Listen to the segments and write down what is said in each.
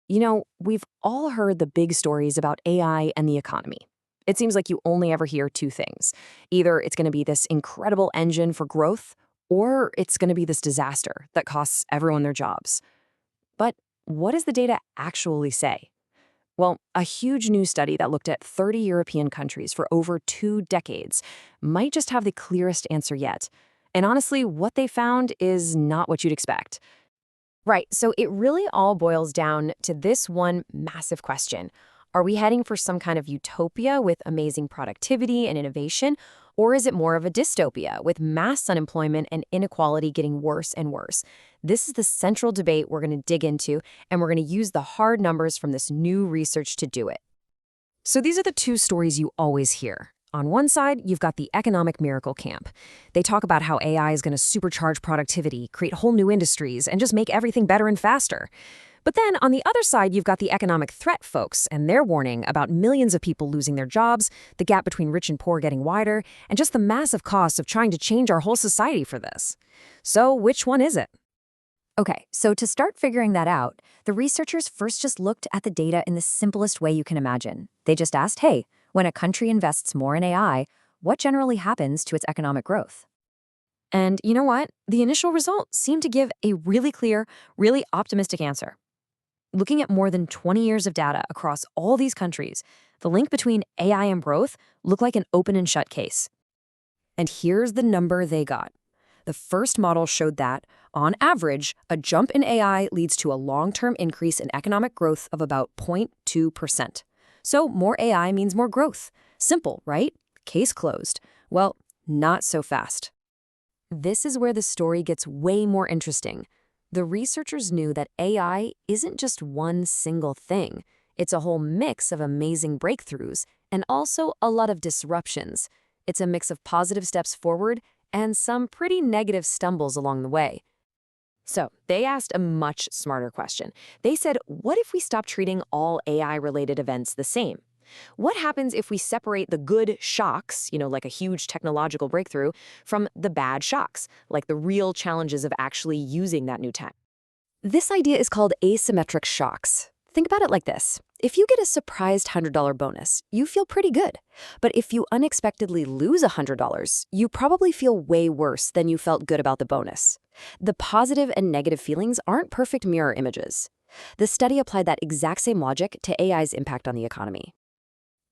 We've all heard the big stories about AI and the economy. It seems like you only ever hear two things. Either it's going to be this incredible engine for growth, or it's going to be this disaster that costs everyone their jobs. But what does the data actually say? Well, a huge new study that looked at 30 European countries for over 2 decades might just have the clearest answer yet. And honestly, what they found is not what you'd expect. Right, so it really all boils down to this one massive question. Are we heading for some kind of utopia with amazing productivity and innovation, or is it more of a dystopia with mass unemployment and inequality getting worse and worse? This is the central debate we're going to dig into, and we're going to use the hard numbers from this new research to do it. So these are the two stories you always hear. On one side, you've got the economic miracle camp. They talk about how AI is going to supercharge productivity, create whole new industries, and just make everything better and faster. But then on the other side, you've got the economic threat folks, and they're warning about millions of people losing their jobs, the gap between rich and poor getting wider, and just the massive cost of trying to change our whole society for this. So which one is it? Okay, so to start figuring that out, the researchers first just looked at the data in the simplest way you can imagine. They just asked, hey, when a country invests more in AI, what generally happens to its economic growth? And you know what? The initial results seem to give a really clear, really optimistic answer. Looking at more than 20 years of data across all these countries, the link between AI and growth looked like an open and shut case. And here's the number they got. The first model showed that, on average, a jump in AI leads to a long-term increase in economic growth of about 0.2%. So more AI means more growth. Simple, right? Case closed. Well, not so fast. This is where the story gets way more interesting. The researchers knew that AI isn't just one single thing. It's a whole mix of amazing breakthroughs and also a lot of disruptions. It's a mix of positive steps forward and some pretty negative stumbles along the way. So they asked a much smarter question. They said, what if we stop treating all AI-related events the same? What happens if we separate the good shocks, like a huge technological breakthrough, from the bad shocks, like the real challenges of actually using that new tech? This idea is called asymmetric shocks. Think about it like this. If you get a surprised $100 bonus, you feel pretty good. But if you unexpectedly lose $100, you probably feel way worse than you felt good about the bonus. The positive and negative feelings aren't perfect mirror images. The study applied that exact same logic to AI's impact on the economy.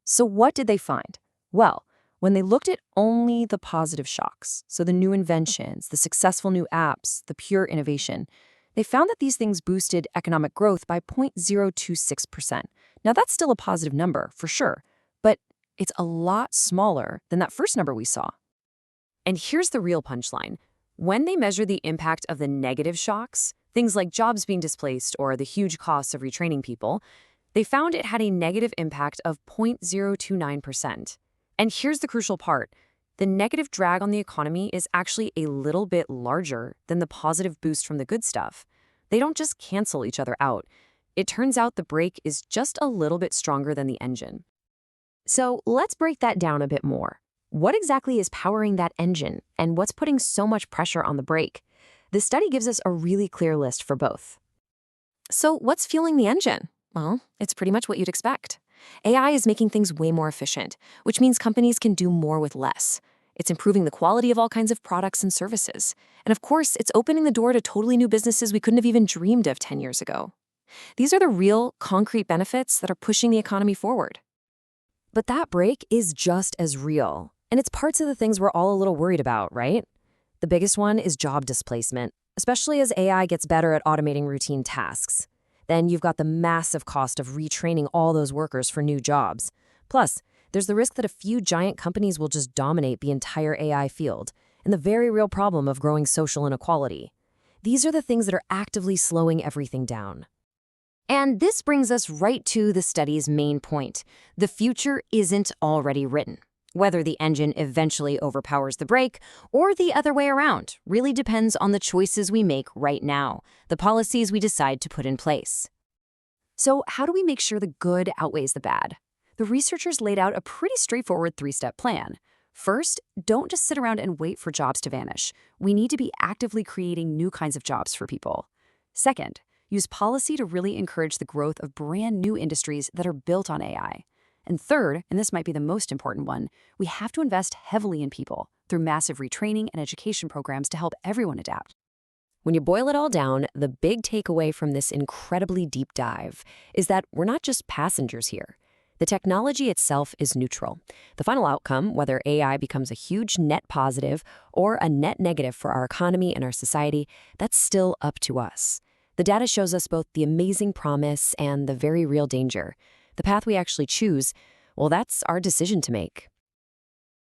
So what did they find? Well, when they looked at only the positive shocks, so the new inventions, the successful new apps, the pure innovation, they found that these things boosted economic growth by 0.026%. Now, that's still a positive number, for sure, but it's a lot smaller than that first number we saw. And here's the real punchline. When they measure the impact of the negative shocks, things like jobs being displaced or the huge costs of retraining people, they found it had a negative impact of 0.029%. And here's the crucial part. The negative drag on the economy is actually a little bit larger than the positive boost from the good stuff. They don't just cancel each other out. It turns out the brake is just a little bit stronger than the engine. So let's break that down a bit more. What exactly is powering that engine, and what's putting so much pressure on the brake? This study gives us a really clear list for both. So what's fueling the engine? Well, it's pretty much what you'd expect. AI is making things way more efficient, which means companies can do more with less. It's improving the quality of all kinds of products and services. And of course, it's opening the door to totally new businesses we couldn't have even dreamed of 10 years ago. These are the real, concrete benefits that are pushing the economy forward. But that break is just as real. And it's parts of the things we're all a little worried about, right? The biggest one is job displacement, especially as AI gets better at automating routine tasks. Then you've got the massive cost of retraining all those workers for new jobs. Plus, there's the risk that a few giant companies will just dominate the entire AI field, and the very real problem of growing social inequality. These are the things that are actively slowing everything down. And this brings us right to the study's main point. The future isn't already written. Whether the engine eventually overpowers the brake or the other way around really depends on the choices we make right now, the policies we decide to put in place. So how do we make sure the good outweighs the bad? The researchers laid out a pretty straightforward 3-step plan. First, don't just sit around and wait for jobs to vanish. We need to be actively creating new kinds of jobs for people. Second, use policy to really encourage the growth of brand new industries that are built on AI. And third, and this might be the most important one, we have to invest heavily in people through massive retraining and education programs to help everyone adapt. When you boil it all down, the big takeaway from this incredibly deep dive is that we're not just passengers here. The technology itself is neutral. The final outcome, whether AI becomes a huge net positive or a net negative for our economy and our society, that's still up to us. The data shows us both the amazing promise and the very real danger. The path we actually choose, well, that's our decision to make.